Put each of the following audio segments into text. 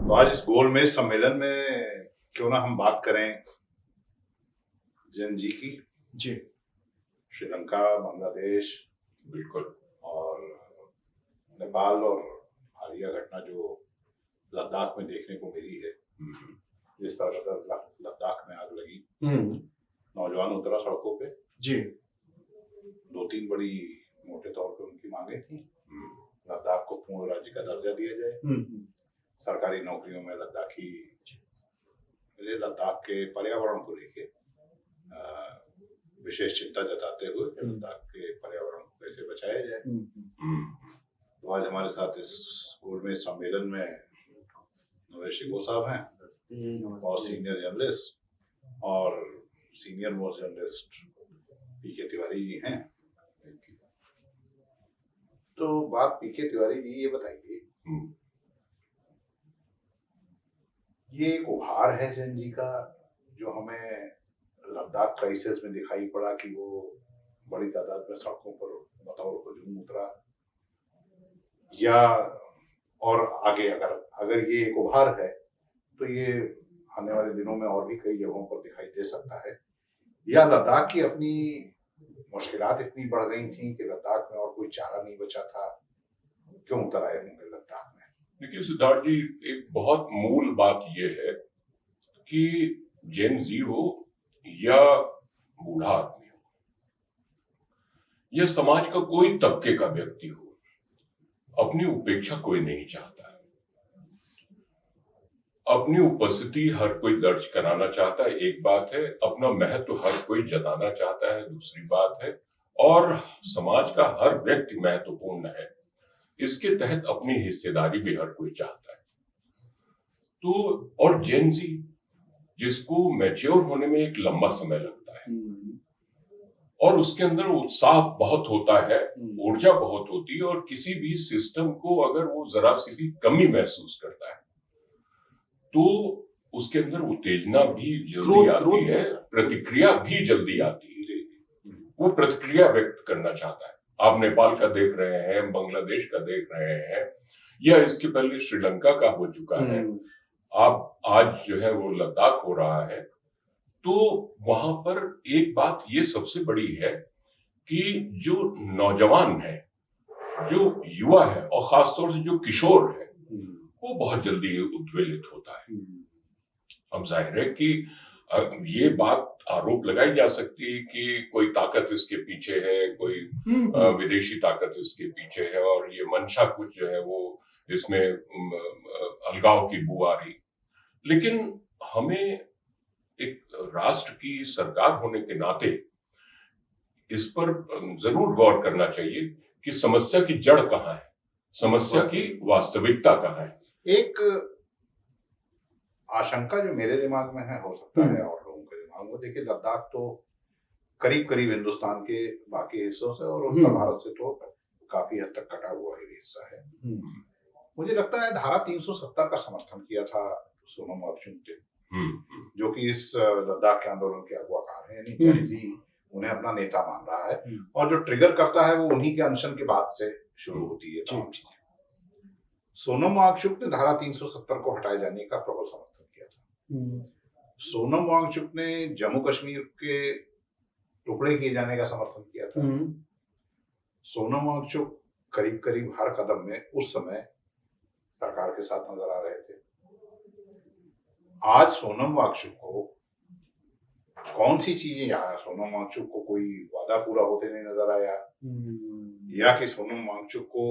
तो आज इस गोलमेज सम्मेलन में क्यों ना हम बात करें जेन जी की। जी श्रीलंका, बांग्लादेश बिल्कुल। और नेपाल और हालिया घटना जो लद्दाख में देखने को मिली है, जिस तरह लद्दाख में आग लगी, नौजवान उतरा सड़कों पे। जी 2-3 बड़ी मोटे तौर पे उनकी मांगे थी। लद्दाख को पूर्ण राज्य का दर्जा दिया जाए, सरकारी नौकरियों में लद्दाखी मिले, लद्दाख के पर्यावरण को लेके विशेष चिंता जताते हुए लद्दाख के पर्यावरण को कैसे बचाया जाए। तो आज हमारे साथ इस गोलमेज सम्मेलन में नवेश शिको साहब हैं और सीनियर जर्नलिस्ट और सीनियर मोस्ट जर्नलिस्ट पीके तिवारी जी हैं। तो बात पीके तिवारी जी, ये बताइए, ये एक उभार है जैन जी का जो हमें लद्दाख क्राइसिस में दिखाई पड़ा कि वो बड़ी तादाद में सड़कों पर बतौर हुजूम उतरा, या और आगे अगर ये एक उभार है तो ये आने वाले दिनों में और भी कई जगहों पर दिखाई दे सकता है, या लद्दाख की अपनी मुश्किलात इतनी बढ़ गई थी कि लद्दाख में और कोई चारा नहीं बचा था, क्यों उतर आए होंगे लद्दाख में? देखिए सिद्धार्थ जी, एक बहुत मूल बात यह है कि जेन जी हो या बूढ़ा आदमी हो या समाज का कोई तबके का व्यक्ति हो, अपनी उपेक्षा कोई नहीं चाहता है। अपनी उपस्थिति हर कोई दर्ज कराना चाहता है, एक बात है। अपना महत्व हर कोई जताना चाहता है, दूसरी बात है। और समाज का हर व्यक्ति महत्वपूर्ण है, इसके तहत अपनी हिस्सेदारी भी हर कोई चाहता है। तो और जेन जी, जिसको मैच्योर होने में एक लंबा समय लगता है और उसके अंदर उत्साह बहुत होता है, ऊर्जा बहुत होती है, और किसी भी सिस्टम को अगर वो जरा सी भी कमी महसूस करता है तो उसके अंदर उत्तेजना भी जल्दी आती है, प्रतिक्रिया भी जल्दी आती है। वो प्रतिक्रिया व्यक्त करना चाहता है। आप नेपाल का देख रहे हैं, बांग्लादेश का देख रहे हैं, या इसके पहले श्रीलंका का हो चुका है। आप आज जो है वो लद्दाख हो रहा है। तो वहां पर एक बात ये सबसे बड़ी है कि जो नौजवान है, जो युवा है, और खासतौर से जो किशोर है, वो बहुत जल्दी उद्वेलित होता है। अब जाहिर है कि ये बात आरोप लगाई जा सकती है कि कोई ताकत इसके पीछे है, कोई विदेशी ताकत इसके पीछे है, और ये मंशा कुछ जो है वो इसमें अलगाव की बू आ रही। लेकिन हमें एक राष्ट्र की सरकार होने के नाते इस पर जरूर गौर करना चाहिए कि समस्या की जड़ कहाँ है, समस्या की वास्तविकता कहाँ है। एक आशंका जो मेरे दिमाग में है, हो सकता है और लोगों के दिमाग में, देखिए लद्दाख तो करीब करीब हिंदुस्तान के बाकी हिस्सों से और उत्तर भारत से तो काफी हद तक कटा हुआ ही हिस्सा है। मुझे लगता है धारा 370 का समर्थन किया था सोनम वांगचुक ने, जो कि इस लद्दाख के आंदोलन के अगुवाकार हैं, यानी जेन जी उन्हें अपना नेता मान रहा है, और जो ट्रिगर करता है वो उन्हीं के अनशन के बाद से शुरू होती है तमाम चीजें। सोनम वांगचुक ने धारा 370 को हटाए जाने का प्रबल समर्थन किया था। सोनम वांगचुक ने जम्मू कश्मीर के टुकड़े किए जाने का समर्थन किया था। सोनम वांगचुक करीब करीब हर कदम में उस समय सरकार के साथ नजर आ रहे थे। आज सोनम वांगचुक को कौन सी चीजें, या सोनम वांगचुक को कोई वादा पूरा होते नहीं नजर आया, या कि सोनम वांगचुक को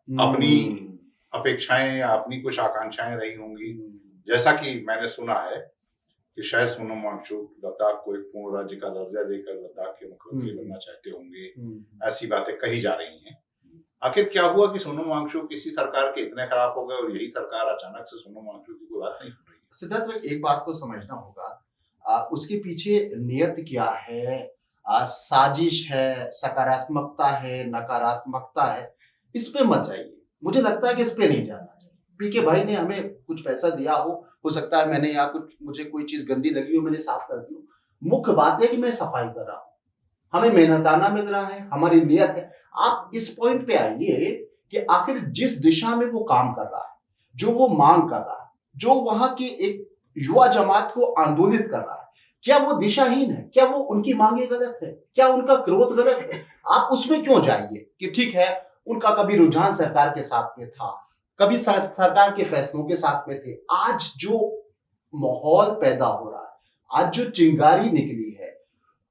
अपनी अपेक्षाएं या अपनी कुछ आकांक्षाएं रही होंगी, जैसा कि मैंने सुना है कि शायद सोनम वांगचुक लद्दाख को एक पूर्ण राज्य का दर्जा देकर लद्दाख के मुख्यमंत्री बनना चाहते होंगे, ऐसी बातें कही जा रही हैं। आखिर क्या हुआ कि सोनम वांगचुक किसी सरकार के इतने खराब हो गए और यही सरकार अचानक से सोनम वांगचुक की कोई बात नहीं सुन रही है? सिद्धार्थ भाई, एक बात को समझना होगा, उसके पीछे नियत क्या है, साजिश है, सकारात्मकता है, नकारात्मकता है, इस पे मत जाइए। मुझे लगता है कि इस पे नहीं जाना चाहिए। पीके भाई ने हमें कुछ पैसा दिया हो सकता है मैंने यहाँ कुछ, मुझे कोई चीज गंदी लगी हो, मैंने साफ कर दी हो। मुख्य बात है कि मैं सफाई कर रहा हूँ, हमें मेहनताना मिल रहा है, हमारी नियत है। आप इस पॉइंट पे आइए कि आखिर जिस दिशा में वो काम कर रहा है, जो वो मांग कर रहा है, जो वहां की एक युवा जमात को आंदोलित कर रहा है, क्या वो दिशाहीन है? क्या वो उनकी मांगे गलत है? क्या उनका क्रोध गलत है? आप उसमें क्यों जाइए कि ठीक है, उनका कभी रुझान सरकार के साथ में था, कभी सरकार के फैसलों के साथ में थे। आज जो माहौल पैदा हो रहा है, आज जो चिंगारी निकली है,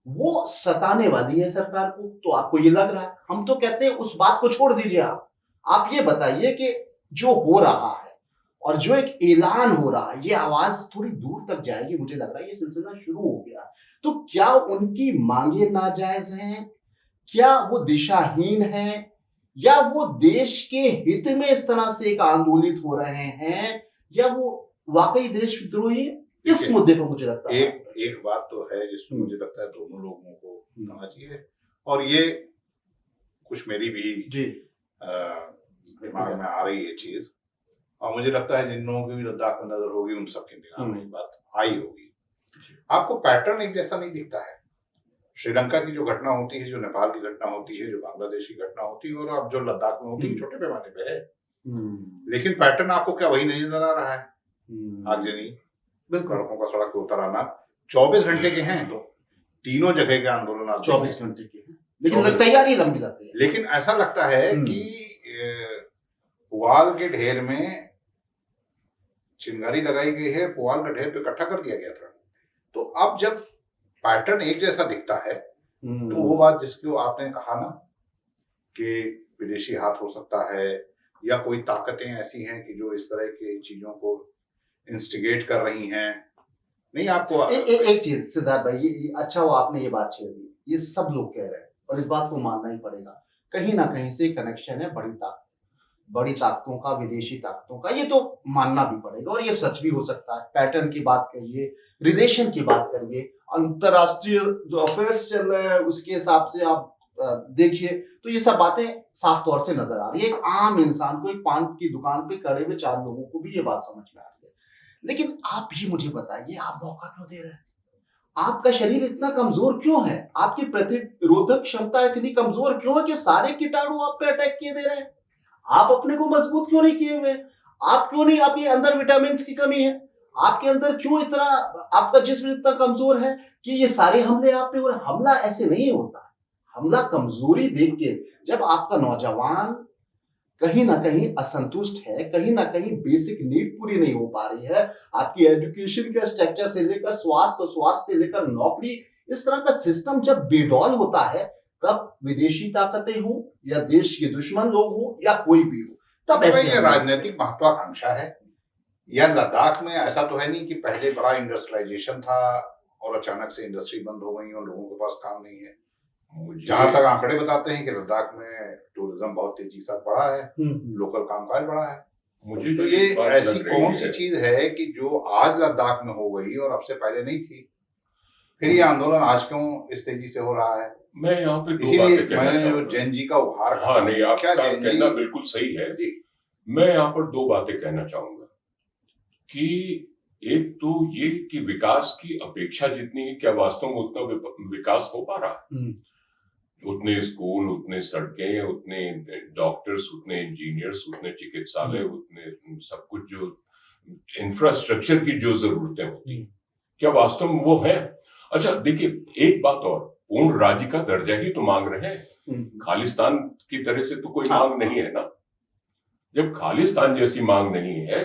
वो सताने वाली है सरकार को। तो आपको ये लग रहा है? हम तो कहते हैं उस बात को छोड़ दीजिए। आप ये बताइए कि जो हो रहा है और जो एक ऐलान हो रहा है, ये आवाज थोड़ी दूर तक जाएगी। मुझे लग रहा है ये सिलसिला शुरू हो गया। तो क्या उनकी मांगे नाजायज हैं? क्या वो दिशाहीन है? या वो देश के हित में इस तरह से एक आंदोलित हो रहे हैं, या वो वाकई देशद्रोही है? इस मुद्दे पर मुझे लगता है एक बात तो है जिसमें मुझे लगता है दोनों लोगों को होना चाहिए, और ये कुछ मेरी भी दिमाग में आ रही है चीज, और मुझे लगता है जिन लोगों की भी लद्दाख में नजर होगी उन सबके दिमाग में ये बात आई होगी। आपको पैटर्न एक जैसा नहीं दिखता है। श्रीलंका की जो घटना होती है, जो नेपाल की घटना होती है, जो बांग्लादेश की घटना होती है, और अब जो लद्दाख में होती है, छोटे पैमाने पे है, लेकिन पैटर्न आपको क्या वही नहीं नजर आ रहा है? आगजनी, सड़कों का सड़क पे उतर आना, 24 घंटे के हैं, तो तीनों जगह के आंदोलन 24 घंटे के हैं, लेकिन तैयारी लंबी लगती है। लेकिन ऐसा लगता है कि पुआल के ढेर में चिंगारी लगाई गई है, पुआल का ढेर पे इकट्ठा कर दिया गया था। तो अब जब पैटर्न एक जैसा दिखता है, तो वो बात जिसको आपने कहा ना कि विदेशी हाथ हो सकता है, या कोई ताकतें ऐसी हैं कि जो इस तरह की चीजों को इंस्टिगेट कर रही हैं। नहीं, आपको एक चीज सिद्धार्थ भाई, ये अच्छा हुआ आपने ये बात छेड़ दी। ये सब लोग कह रहे हैं और इस बात को मानना ही पड़ेगा, कहीं ना कहीं से कनेक्शन है बड़ी ताकतों का, विदेशी ताकतों का। ये तो मानना भी पड़ेगा और ये सच भी हो सकता है। पैटर्न की बात करिए, रिलेशन की बात करिए, अंतरराष्ट्रीय जो अफेयर्स चल रहे हैं उसके हिसाब से आप देखिए, तो ये सब बातें साफ तौर से नजर आ रही है। एक आम इंसान को, एक पान की दुकान पे खड़े हुए 4 लोगों को भी ये बात समझ में आ रही है। लेकिन आप ये मुझे बताइए, आप मौका क्यों दे रहे हैं? आपका शरीर इतना कमजोर क्यों है? आपकी प्रतिरोधक क्षमता इतनी कमजोर क्यों है कि सारे कीटाणु आप पे अटैक किए दे रहे हैं? आप अपने को मजबूत क्यों नहीं किए हुए? आप क्यों नहीं, आपके अंदर विटामिन की कमी है, आपके अंदर क्यों इतना, आपका जिस्म इतना कमजोर है कि ये सारे हमले आप पे हो रहे? हमला ऐसे नहीं होता। हमला कमजोरी देख के, जब आपका नौजवान कहीं ना कहीं असंतुष्ट है, कहीं ना कहीं बेसिक नीड पूरी नहीं हो पा रही है, आपकी एजुकेशन का स्ट्रक्चर से लेकर स्वास्थ्य से लेकर नौकरी, इस तरह का सिस्टम जब बेडौल होता है, तब विदेशी ताकतें हो या देश के दुश्मन लोग हो या कोई भी हो, तब ऐसे ये राजनीतिक महत्वाकांक्षा है। या लद्दाख में ऐसा तो है नहीं कि पहले बड़ा इंडस्ट्रियलाइजेशन था और अचानक से इंडस्ट्री बंद हो गई और लोगों के पास काम नहीं है। जहां तक आंकड़े बताते हैं कि लद्दाख में टूरिज्म बहुत तेजी से बढ़ा है, लोकल कामकाज बढ़ा है। मुझे तो ये ऐसी कौन सी चीज है कि जो आज लद्दाख में हो गई और अब से पहले नहीं थी? फिर ये आंदोलन आज क्यों इस तेजी से हो रहा है? मैं यहाँ पे इसीलिए मैंने जैन जी का उभार, हाँ नहीं, आपका कहना बिल्कुल सही है जी। मैं यहाँ पर 2 बातें कहना चाहूंगा कि एक तो ये कि विकास की अपेक्षा जितनी है, क्या वास्तव में उतना विकास हो पा रहा है? उतने स्कूल, उतने सड़कें, उतने डॉक्टर्स, उतने इंजीनियर्स, उतने चिकित्सालय, उतने सब कुछ जो इंफ्रास्ट्रक्चर की जो जरूरतें होती हैं, क्या वास्तव में वो है? अच्छा देखिए, एक बात और, पूर्ण राज्य का दर्जा ही तो मांग रहे हैं, खालिस्तान की तरह से तो कोई मांग नहीं है ना। जब खालिस्तान जैसी मांग नहीं है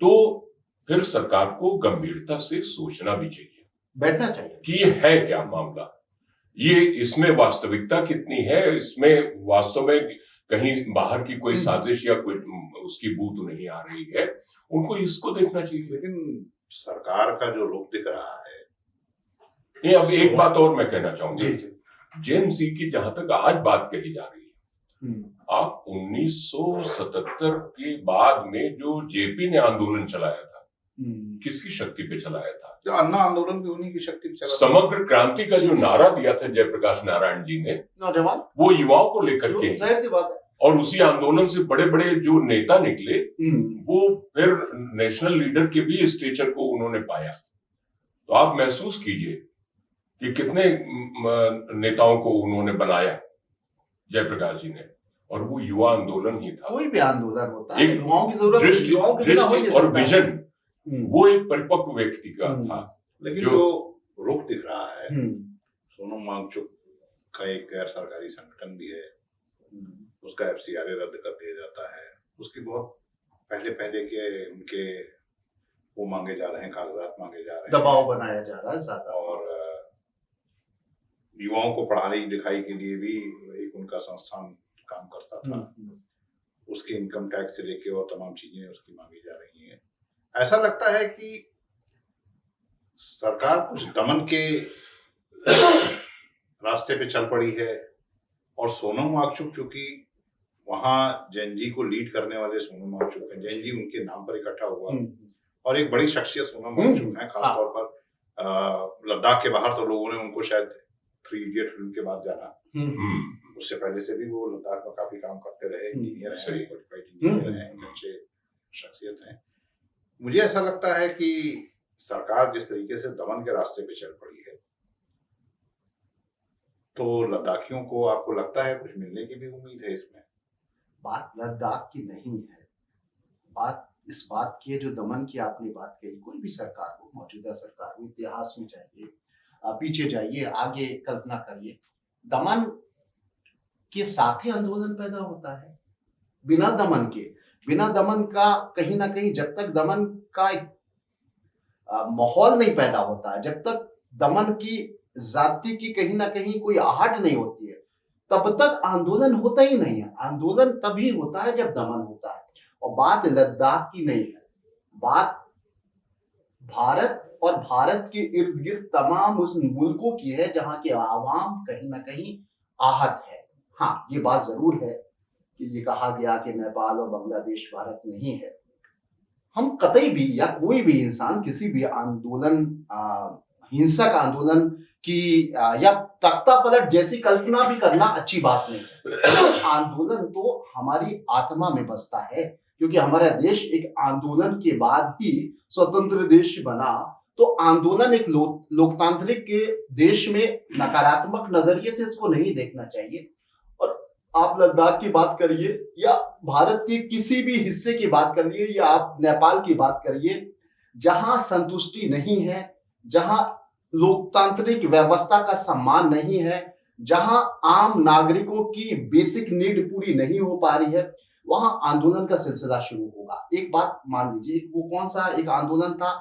तो फिर सरकार को गंभीरता से सोचना भी चाहिए, बैठना चाहिए कि ये है क्या मामला, ये इसमें वास्तविकता कितनी है, इसमें वास्तव में कहीं बाहर की कोई साजिश या कोई उसकी बू तो नहीं आ रही है, उनको इसको देखना चाहिए। लेकिन सरकार का जो रुख दिख रहा है, नहीं, अब एक बात और मैं कहना चाहूंगा, जेन जी की जहां तक आज बात कही जा रही है, आप 1977 के बाद में जो जेपी ने आंदोलन चलाया था, किसकी शक्ति पे चलाया था? जो अन्ना आंदोलन भी उन्हीं की शक्ति पे चला। समग्र क्रांति का जो नारा दिया था जयप्रकाश नारायण जी ने, नौजवान, वो युवाओं को लेकर के, जाहिर सी बात है, और उसी आंदोलन से बड़े बड़े जो नेता निकले, वो फिर नेशनल लीडर के भी स्टेचर को उन्होंने पाया। तो आप महसूस कीजिए कि कितने नेताओं को उन्होंने बनाया जयप्रकाश जी ने, और वो युवा आंदोलन ही था। कोई भी आंदोलन होता है, युवाओं की जरूरत, दृष्टि और विजन, वो एक परिपक्व व्यक्ति का था। लेकिन जो जो रुख दिख रहा है, सोनम वांगचुक का एक गैर सरकारी संगठन भी है, उसका FCRA रद्द कर दिया जाता है, उसकी बहुत पहले के उनके वो मांगे जा रहे हैं, कागजात मांगे जा रहे हैं, दबाव बनाया जा रहा है ज्यादा, और युवाओं को पढ़ाई लिखाई के लिए भी एक उनका संस्थान काम करता था, उसके इनकम टैक्स से लेके और तमाम चीजें उसकी मांगी जा रही हैं। ऐसा लगता है कि सरकार कुछ दमन के रास्ते पे चल पड़ी है, और सोनम वांगचुक चूंकि वहां जैनजी को लीड करने वाले सोनम वांगचुक है, जैनजी उनके नाम पर इकट्ठा हुआ, और एक बड़ी शख्सियत सोनम वांगचुक है, खासतौर पर लद्दाख के बाहर तो लोगों ने उनको शायद 3 इडियट फिल्म के बाद जाना, उससे पहले से भी वो लद्दाख में काफी काम करते रहे, इंजीनियर हैं, क्वालिफाइड इंजीनियर हैं, अच्छे शख्सियत हैं। मुझे ऐसा लगता है कि सरकार जिस तरीके से दमन के रास्ते पे चल पड़ी है, तो लद्दाखियों को आपको लगता है कुछ मिलने की भी उम्मीद है इसमें? बात लद्दाख की नहीं है, बात इस बात की है जो दमन की आपने बात कही। कोई भी सरकार हो, मौजूदा सरकार हो, इतिहास में जाइए, पीछे जाइए, आगे कल्पना करिए, दमन के साथ ही आंदोलन पैदा होता है। बिना दमन के, बिना दमन का कहीं ना कहीं जब तक दमन का माहौल नहीं पैदा होता है, जब तक दमन की जाति की कहीं ना कहीं कोई आहट नहीं होती है, तब तक आंदोलन होता ही नहीं है। आंदोलन तभी होता है जब दमन होता है। और बात लद्दाख की नहीं है, बात भारत और भारत के इर्द गिर्द तमाम उस मुल्कों की है जहां के आवाम कहीं ना कहीं आहत है। हाँ, ये बात जरूर है कि ये कहा गया कि नेपाल और बांग्लादेश भारत नहीं है। हम कतई भी या कोई भी इंसान किसी भी आंदोलन, हिंसक आंदोलन की या तख्ता पलट जैसी कल्पना भी करना अच्छी बात नहीं है। आंदोलन तो हमारी आत्मा में बसता है, क्योंकि हमारा देश एक आंदोलन के बाद ही स्वतंत्र देश बना। तो आंदोलन एक लोकतांत्रिक के देश में नकारात्मक नजरिए से इसको नहीं देखना चाहिए। और आप लद्दाख की बात करिए या भारत के किसी भी हिस्से की बात करिए या आप नेपाल की बात करिए, जहां संतुष्टि नहीं है, जहां लोकतांत्रिक व्यवस्था का सम्मान नहीं है, जहां आम नागरिकों की बेसिक नीड पूरी नहीं हो पा रही है, वहां आंदोलन का सिलसिला शुरू होगा। एक बात मान लीजिए, वो कौन सा एक आंदोलन था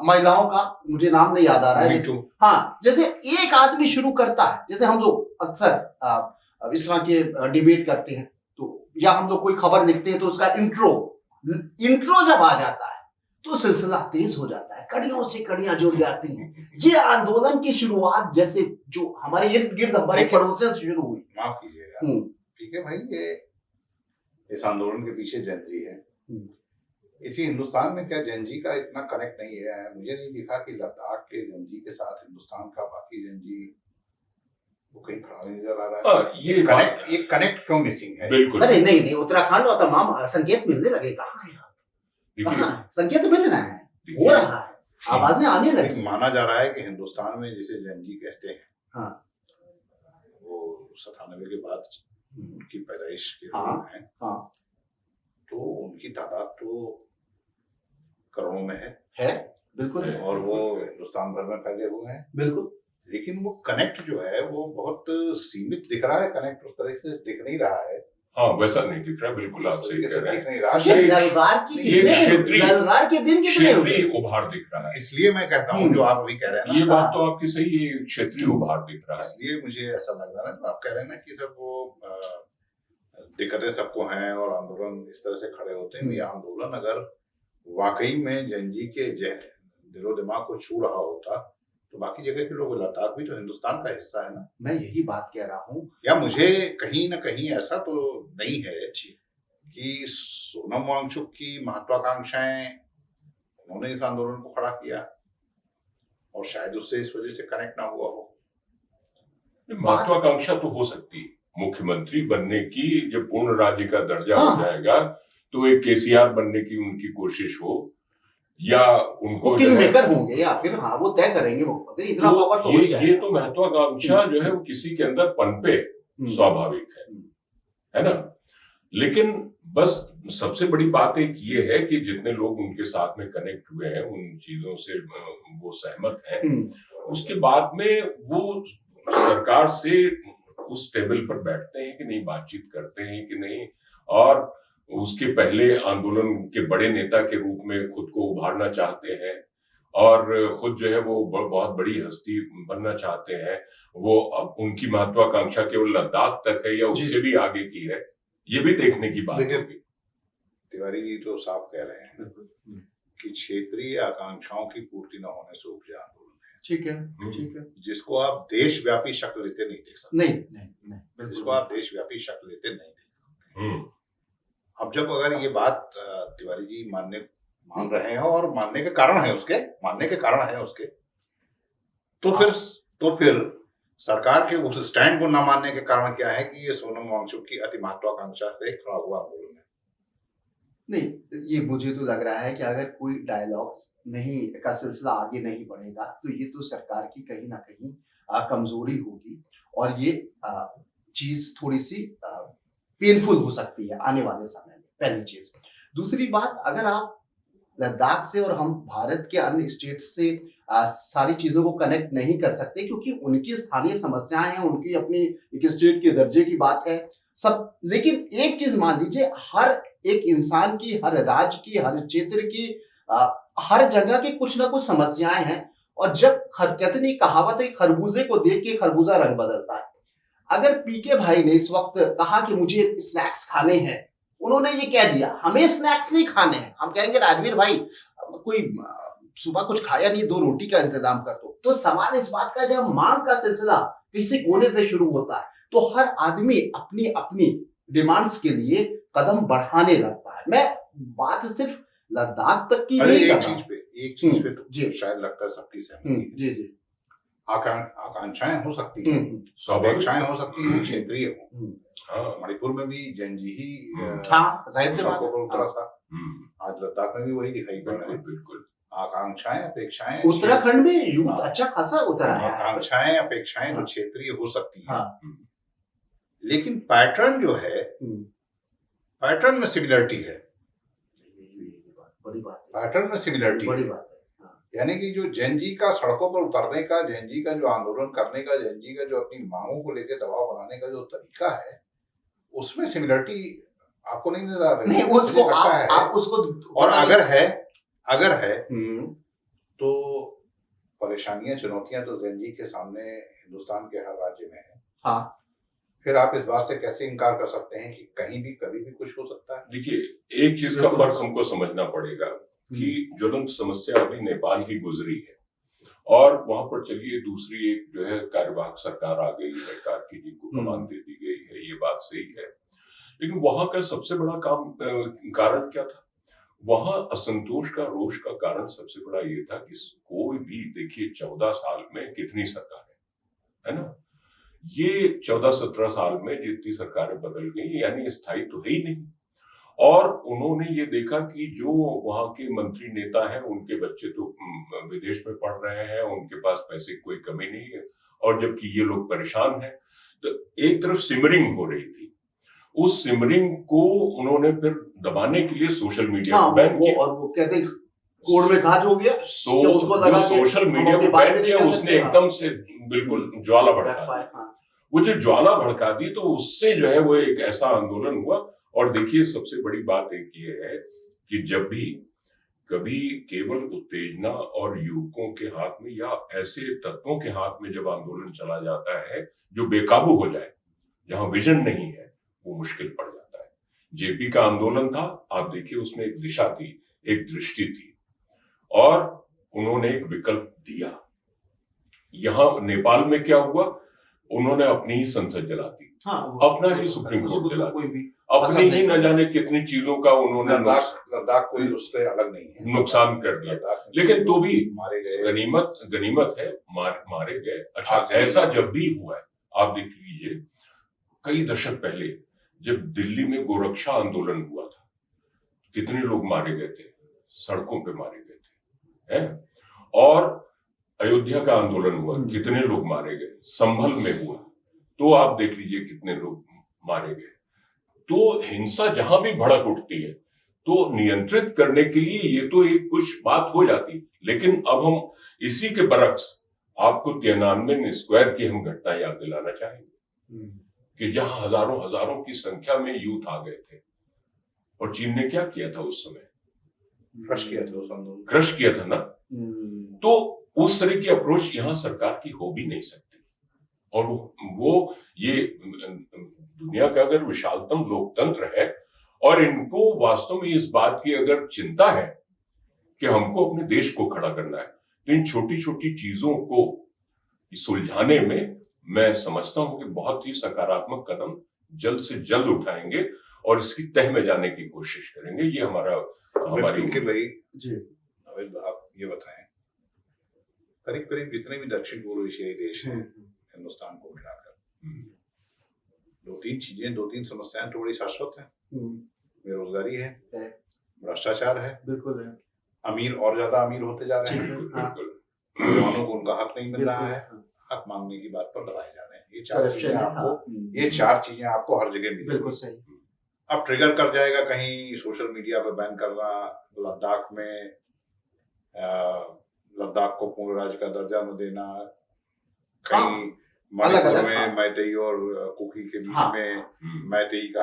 महिलाओं का, मुझे नाम नहीं याद आ रहा है। हाँ, जैसे एक आदमी शुरू करता है, जैसे हम लोग अक्सर इस तरह के डिबेट करते हैं, तो या हम लोग कोई खबर लिखते हैं तो उसका इंट्रो जब आ जाता है तो सिलसिला तेज हो जाता है, कड़ियों से कड़ियां जुड़ जाती हैं। ये आंदोलन की शुरुआत जैसे जो हमारे इर्द गिर्द हमारे पड़ोसियों से शुरू हुई। माफ कीजिएगा, ठीक है भाई, ये इस आंदोलन के पीछे जैनजी है। इसी हिंदुस्तान में क्या जैनजी का इतना कनेक्ट नहीं है? मुझे नहीं दिखा कि लद्दाख के जैनजी के साथ हिंदुस्तान का बाकी जैनजी वो कहीं खड़ा नहीं नजर आ रहा है। ये कनेक्ट क्यों मिसिंग है? बिल्कुल। अरे नहीं, उत्तराखंड और तमाम संकेत मिलने लगे। कहाँ संकेत मिल रहा है, हो रहा है, आवाजें आने लगी। माना जा रहा है कि हिंदुस्तान में जिसे जैनजी कहते हैं, हाँ, वो 97 के बाद उनकी पैदाइश के लोग हैं, हाँ, तो उनकी तादाद तो करोड़ों में है बिल्कुल, और वो हिंदुस्तान भर में फैले हुए हैं, बिल्कुल। लेकिन वो कनेक्ट जो है वो बहुत सीमित दिख रहा है। कनेक्ट उस तरह से दिख नहीं रहा है। हाँ, वैसा नहीं दिख रहा, बिल्कुल आप सही कह रहे हैं। ललगार के दिन क्षेत्रीय उभार दिख रहा है। इसलिए मैं कहता हूँ जो आप अभी कह रहे हैं ना, ये बात तो आपकी सही है, क्षेत्रीय उभार दिख रहा है। इसलिए मुझे ऐसा लग रहा है ना, आप कह रहे हैं ना कि सब वो दिक्कतें सबको हैं और आंदोलन इस तरह से खड़े होते हैं। ये आंदोलन अगर वाकई में जैनजी के दिलो दिमाग को छू रहा होता तो बाकी जगह के लोग, लद्दाख भी तो हिंदुस्तान का हिस्सा है ना। मैं यही बात कह रहा हूँ। या मुझे कहीं ना कहीं ऐसा तो नहीं है कि सोनम वांगचुक की महत्वाकांक्षाएं उन्होंने इस आंदोलन को खड़ा किया और शायद उससे इस वजह से कनेक्ट ना हुआ हो। महत्वाकांक्षा तो हो सकती है, मुख्यमंत्री बनने की, जब पूर्ण राज्य का दर्जा हो जाएगा तो एक केसीआर बनने की उनकी कोशिश हो, या उनको किंग मेकर होंगे, या फिर हाँ वो तय करेंगे मुख्यमंत्री, इतना पावर तो हो ही जाएगा। ये तो महत्वाकांक्षा जो है वो किसी के अंदर पनपे स्वाभाविक है ना। लेकिन बस सबसे बड़ी बात एक ये है कि जितने लोग उनके साथ में कनेक्ट हुए हैं उन चीजों से वो सहमत हैं। उसके बाद में वो सरकार से उस टेबल पर बैठते हैं कि नहीं, बातचीत करते हैं कि नहीं, और उसके पहले आंदोलन के बड़े नेता के रूप में खुद को उभारना चाहते हैं और खुद जो है वो बहुत बड़ी हस्ती बनना चाहते हैं। वो अब उनकी महत्वाकांक्षा केवल लद्दाख तक है या उससे भी आगे की है, ये भी देखने की बात होगी। तिवारी जी तो साफ कह रहे हैं कि क्षेत्रीय आकांक्षाओं की पूर्ति न होने से उपजा आंदोलन है। ठीक है, ठीक है। जिसको आप देशव्यापी शक्ल लेते नहीं देख सकते। नहीं, जिसको आप देशव्यापी शक्ल लेते नहीं देख सकते। अब जब अगर ये बात तिवारी जी मान रहे हैं और मानने के कारण है उसके, तो फिर सरकार के उस स्टैंड को न मानने के कारण क्या है कि ये सोनम वांगचुक की अति महत्वाकांक्षा से खड़ा हुआ आंदोलन है। नहीं, ये मुझे तो लग रहा है कि अगर कोई डायलॉग्स नहीं का सिलसिला आगे नहीं बढ़ेगा तो ये तो सरकार की कहीं ना कहीं कमजोरी होगी और ये चीज थोड़ी सी पेनफुल हो सकती है आने वाले समय में, पहली चीज। दूसरी बात, अगर आप लद्दाख से और हम भारत के अन्य स्टेट्स से सारी चीजों को कनेक्ट नहीं कर सकते क्योंकि उनकी स्थानीय समस्याएं हैं, उनकी अपनी एक स्टेट के दर्जे की बात है सब। लेकिन एक चीज मान लीजिए, हर एक इंसान की, हर राज्य की, हर क्षेत्र की, हर जगह की कुछ ना कुछ समस्याएं हैं। और जब कहते नहीं, कहावत है, खरबूजे को देख के खरबूजा रंग बदलता है। अगर पीके भाई ने इस वक्त कहा कि मुझे स्नैक्स खाने हैं, उन्होंने ये कह दिया हमें स्नैक्स नहीं खाने हैं, हम कहेंगे राजवीर भाई कोई सुबह कुछ खाया नहीं, 2 रोटी का इंतजाम कर दो। तो सवाल इस बात का, जब मांग का सिलसिला किसी कोने से शुरू होता है तो हर आदमी अपनी अपनी डिमांड्स के लिए कदम बढ़ाने लगता है। मैं बात सिर्फ लद्दाख तक की नहीं कर रहा। एक चीज पे तो शायद लगता है सबकी सहमति है। जी। आकांक्षाएं हो सकती हैं, अपेक्षाएं हो सकती हैं, क्षेत्रीय हो। मणिपुर में भी जैनजी ही जाहिर सी बात को उतरा था, आज लद्दाख में भी वही दिखाई पड़ रहा है। बिल्कुल आकांक्षाएं, अपेक्षाएं, उत्तराखंड में यूथ अच्छा खासा उतरा है। आकांक्षाएं, अपेक्षाएं तो क्षेत्रीय हो सकती हैं, लेकिन पैटर्न जो है, पैटर्न में सिमिलरिटी है। बड़ी बात, पैटर्न में सिमिलरिटी बड़ी बात है। यानी कि जो जैनजी का सड़कों पर उतरने का, जैनजी का जो आंदोलन करने का, जैनजी का जो अपनी मांगों को लेकर दबाव बनाने का जो तरीका है, उसमें सिमिलरिटी आपको नहीं नजर आ रही? नहीं, उसको आप उसको, और अगर है तो परेशानियां, चुनौतियां तो जैनजी के सामने हिंदुस्तान के हर राज्य में है। फिर आप इस बात से कैसे इनकार कर सकते हैं कि कहीं भी कभी भी कुछ हो सकता है? देखिए, एक चीज का फर्क हमको समझना पड़ेगा कि ज्वलंत समस्या अभी नेपाल की गुजरी है और वहां पर चलिए दूसरी एक जो है कार्यवाहक सरकार आ गई है, कार्की जी को कमान दे दी गई है, ये बात सही है। लेकिन वहां का सबसे बड़ा कारण क्या था? वहां असंतोष का, रोष का कारण सबसे बड़ा ये था कि कोई भी, देखिए 14 साल में कितनी सरकार है ना, ये 14-17 साल में जितनी सरकारें बदल गई, यानी स्थायी तो है ही नहीं। और उन्होंने ये देखा कि जो वहां के मंत्री नेता हैं, उनके बच्चे तो विदेश में पढ़ रहे हैं, उनके पास पैसे की कोई कमी नहीं है, और जबकि ये लोग परेशान हैं। तो एक तरफ सिमरिंग हो रही थी, उस सिमरिंग को उन्होंने फिर दबाने के लिए सोशल मीडिया को बैन किया। और वो कहते हैं कोड में घाट हो गया, जो सोशल मीडिया को बैन किया, उसने एकदम से बिल्कुल ज्वाला भड़का दी। वो जो ज्वाला भड़का दी, तो उससे जो है वो एक ऐसा आंदोलन हुआ। और देखिए, सबसे बड़ी बात एक ये है कि जब भी कभी केवल उत्तेजना और युवकों के हाथ में या ऐसे तत्वों के हाथ में जब आंदोलन चला जाता है जो बेकाबू हो जाए, जहां विजन नहीं है, वो मुश्किल पड़ जाता है। जेपी का आंदोलन था, आप देखिए उसमें एक दिशा थी, एक दृष्टि थी, और उन्होंने एक विकल्प दिया। यहां नेपाल में क्या हुआ? उन्होंने अपनी ही संसद जला दी, अपना ही सुप्रीम कोर्ट जला दी, अपनी ही न जाने कितनी चीजों का उन्होंने लद्दाख कोई उससे अलग नहीं है, नुकसान कर दिया। लेकिन तो भी मारे गए, गनीमत है, मारे गए। अच्छा, ऐसा जब भी हुआ है, आप देख लीजिए कई दशक पहले जब दिल्ली में गोरक्षा आंदोलन हुआ था, कितने लोग मारे गए थे, सड़कों पे मारे गए थे, हैं? और अयोध्या का आंदोलन हुआ, कितने लोग मारे गए, संभल में हुआ, तो आप देख लीजिए कितने लोग मारे गए। तो हिंसा जहां भी भड़क उठती है तो नियंत्रित करने के लिए ये तो एक कुछ बात हो जाती, लेकिन अब हम इसी के बरक्स आपको तियाननमेन स्क्वायर की हम घटना याद दिलाना चाहेंगे कि जहां हजारों हजारों की संख्या में यूथ आ गए थे और चीन ने क्या किया था उस समय, क्रश किया था उस आंदोलन, क्रश किया था ना। तो उस तरह की अप्रोच यहाँ सरकार की हो भी नहीं सकती। और वो ये दुनिया का अगर विशालतम लोकतंत्र है और इनको वास्तव में इस बात की अगर चिंता है कि हमको अपने देश को खड़ा करना है, तो इन छोटी छोटी चीजों को सुलझाने में मैं समझता हूं कि बहुत ही सकारात्मक कदम जल्द से जल्द उठाएंगे और इसकी तह में जाने की कोशिश करेंगे। ये हमारी भाई जी अविद, आप ये बताएं, करीब करीब जितने भी दक्षिण पूर्व एशियाई देश हैं हिंदुस्तान को मिलाकर, दो तीन समस्याएं तो बड़ी शाश्वत हैं। बेरोजगारी है, भ्रष्टाचार है, बिल्कुल है, अमीर और ज्यादा अमीर होते जा रहे हैं, बिल्कुल नौजवानों को उनका हक नहीं मिल रहा है, हक मांगने की बात पर दबाए जा रहे हैं। ये चार चीजें आपको हर जगह मिलेंगी। बिल्कुल सही। अब ट्रिगर कर जाएगा कहीं सोशल मीडिया पे बैन करना, लद्दाख में लद्दाख को पूर्ण राज्य का दर्जा न देना, कहीं मणिपुर में मैतेई और कुकी के बीच में मैतेई का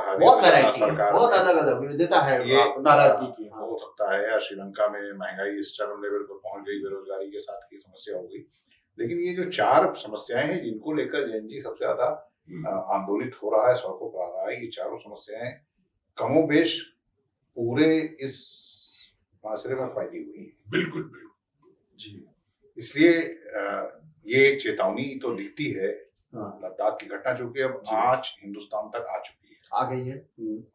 सरकार बहुत अलग अलग विविधता है, ये नाराजगी की हो सकता है। या श्रीलंका में महंगाई इस चरम लेवल पर पहुंच गई, बेरोजगारी के साथ की समस्या हो गई। लेकिन ये जो चार समस्याएं हैं जिनको लेकर जेएनजी सबसे ज्यादा आंदोलित हो रहा है, सड़कों पर आ रहा है, ये चारों समस्याएं कमोबेश पूरे इस माशरे में फैली हुई है। बिल्कुल बिल्कुल जी, इसलिए ये एक चेतावनी तो दिखती है। लद्दाख की घटना चूंकि अब आज हिंदुस्तान तक आ चुकी है, आ गई है,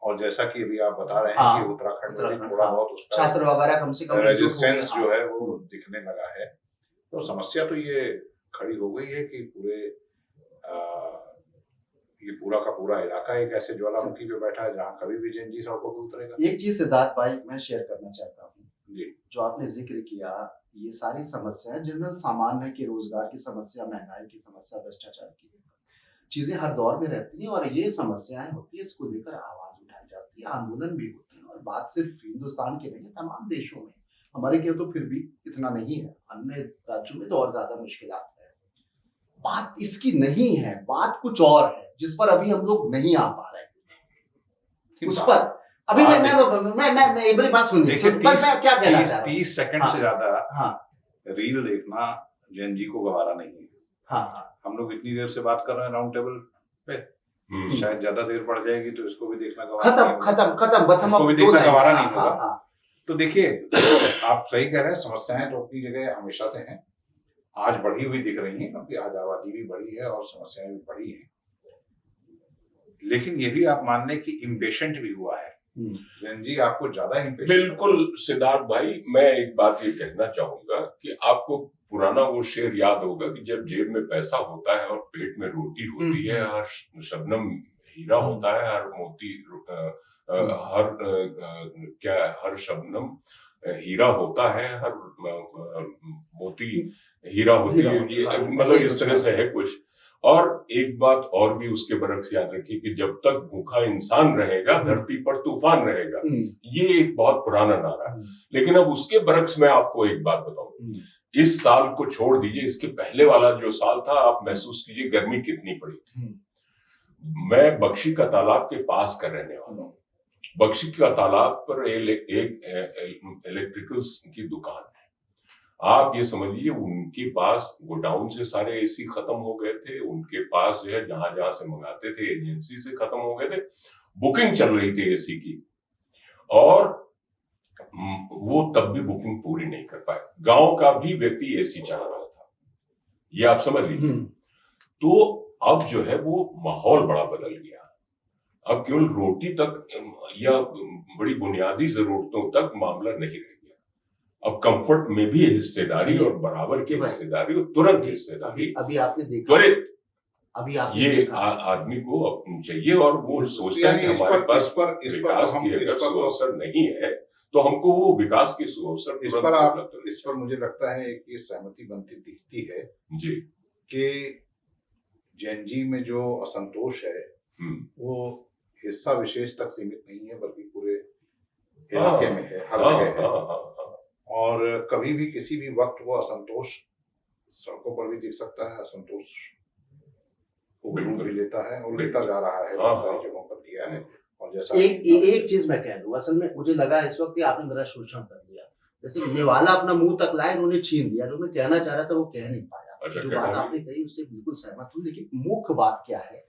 और जैसा कि अभी आप बता रहे हैं कि उत्तराखंड में भी थोड़ा बहुत उसका छात्र वगैरह कम से कम रेजिस्टेंस जो है वो दिखने लगा है। तो समस्या तो ये खड़ी हो गई है कि ये पूरा का पूरा इलाका एक ऐसे ज्वालामुखी पे बैठा है जहाँ कभी भी जेएनजी सड़कों पे उतरेगा। एक चीज सिद्धार्थ भाई मैं शेयर करना चाहता हूँ, जी, जो आपने जिक्र किया, ये सारी समस्याएं जनरल सामान्य की, रोजगार की समस्या, महंगाई की समस्या, भ्रष्टाचार की चीजें हर दौर में रहती हैं और ये समस्याएं होती है, इसको लेकर आवाज उठाई जाती है, आंदोलन भी होते हैं। और बात सिर्फ हिंदुस्तान की नहीं है, तमाम देशों में, हमारे के तो फिर भी इतना नहीं है, अन्य राज्यों में तो और ज्यादा मुश्किलात है। बात इसकी नहीं है, बात कुछ और है जिस पर अभी हम लोग नहीं आ पा रहे। उस पर अभी मैं एक बड़ी बात सुन लीजिए, मैं क्या कहना चाह रहा हूं, 30 सेकंड से ज्यादा रील देखना जेएनजी को गवारा नहीं है। हम लोग इतनी देर से बात कर रहे हैं राउंड टेबल पे, शायद ज्यादा देर पड़ जाएगी तो इसको भी देखना गवारा इसको भी देखना गवारा नहीं होगा। तो देखिए, आप सही कह रहे हैं, समस्याएं तो अपनी जगह हमेशा से हैं, आज बढ़ी हुई दिख रही हैं क्योंकि आज आबादी भी बढ़ी है और समस्याएं भी बढ़ी हैं। लेकिन ये भी आप मान लें कि इम्पेशेंट भी हुआ है जेएनजी, आपको ज्यादा इम्पेशेंट। बिल्कुल सिद्धार्थ भाई, मैं एक बात ये कहना चाहूंगा कि आपको पुराना वो शेर याद होगा कि जब जेब में पैसा होता है और पेट में रोटी होती है, हर शबनम हीरा होता है, हर मोती हर शबनम हीरा होता है, हर मोती हीरा होती है, ये मतलब इस तरह से है कुछ। और एक बात और भी उसके बरक्स याद रखिए कि जब तक भूखा इंसान रहेगा धरती पर तूफान रहेगा, ये एक बहुत पुराना नारा है। लेकिन अब उसके बरक्स में आपको एक बात बताऊं, इस साल को छोड़ दीजिए, इसके पहले वाला जो साल था, आप महसूस कीजिए गर्मी कितनी पड़ी थी। मैं बख्शी का तालाब के पास का रहने वाला हूँ। बख्शी का तालाब पर एक इलेक्ट्रिकल्स की दुकान है। आप ये समझिए, उनके पास गोडाउन से सारे एसी खत्म हो गए थे, उनके पास जो है जहां जहां से मंगाते थे एजेंसी से खत्म हो गए थे, बुकिंग चल रही थी एसी की, और वो तब भी बुकिंग पूरी नहीं कर पाए। गांव का भी व्यक्ति एसी चाह रहा था, ये आप समझ लीजिए। तो अब जो है वो माहौल बड़ा बदल गया। अब केवल रोटी तक या बड़ी बुनियादी जरूरतों तक मामला नहीं रह गया। अब कंफर्ट में भी हिस्सेदारी और बराबर की हिस्सेदारी और तुरंत हिस्सेदारी, अभी आपने देखा, त्वरित अभी आपने ये देखा आदमी को चाहिए, और वो सोचता है कि हमारे पास विकास की अगर सुअवसर नहीं है तो हमको वो विकास की सुअवसर। इस पर मुझे लगता है कि सहमति बनती दिखती है जी कि जेएनजी में जो असंतोष है वो हिस्सा विशेष तक सीमित नहीं है, बल्कि पूरे इलाके में है, हर जगह है। और कभी भी किसी भी वक्त वो असंतोष सड़कों पर भी दिख सकता है, असंतोष को रूप भी लेता है और लेता जा रहा है, बहुत सारी जगहों पर दिया है। और जैसा एक चीज मैं कह दूं, असल में मुझे लगा इस वक्त आपने मेरा शोषण कर दिया, जैसे नेवाला अपना मुंह तक लाए, उन्होंने छीन दिया, जो मैं कहना चाह रहा था वो कह नहीं पाया। जो बात आपने कही उससे बिल्कुल सहमत हूँ, लेकिन मुख्य बात क्या है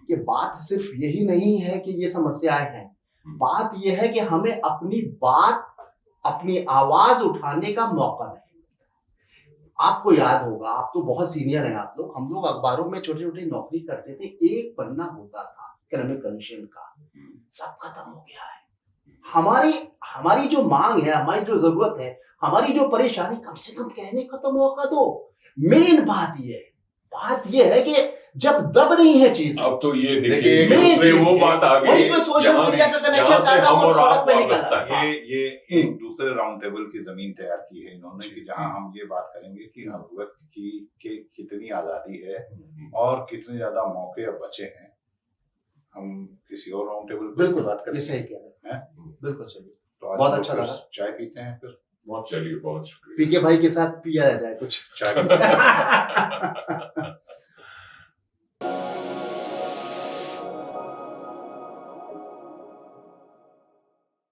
कि बात सिर्फ यही नहीं है कि ये समस्याएं हैं, बात यह है कि हमें अपनी बात, अपनी आवाज उठाने का मौका नहीं मिलता। आपको याद होगा, आप तो बहुत सीनियर हैं आप लोग, हम लोग अखबारों में छोटे छोटे नौकरी करते थे, एक पन्ना होता था इकोनॉमिक कंडीशन का, सब खत्म हो गया है। हमारी जो मांग है, हमारी जो जरूरत है, हमारी जो परेशानी, कम से कम कहने का तो मौका दो। मेन बात ये है कि जब दब रही है चीज, अब तो ये देखिए दूसरे वो बात आ गई, सोशल मीडिया का कनेक्शन से हम और आप वापस ये एक दूसरे राउंड टेबल की जमीन तैयार की है इन्होंने, कि जहां हम ये बात करेंगे कि हर व्यक्ति की कितनी आजादी है और कितने ज्यादा मौके अब बचे हैं। हम किसी और राउंड टेबल पर बात करें, सही कह रहे हैं, बिल्कुल सही। तो बहुत अच्छा लगा, चाय पीते हैं फिर। चलिए, बहुत शुक्रिया। पीके भाई के साथ पिया जाए कुछ चाय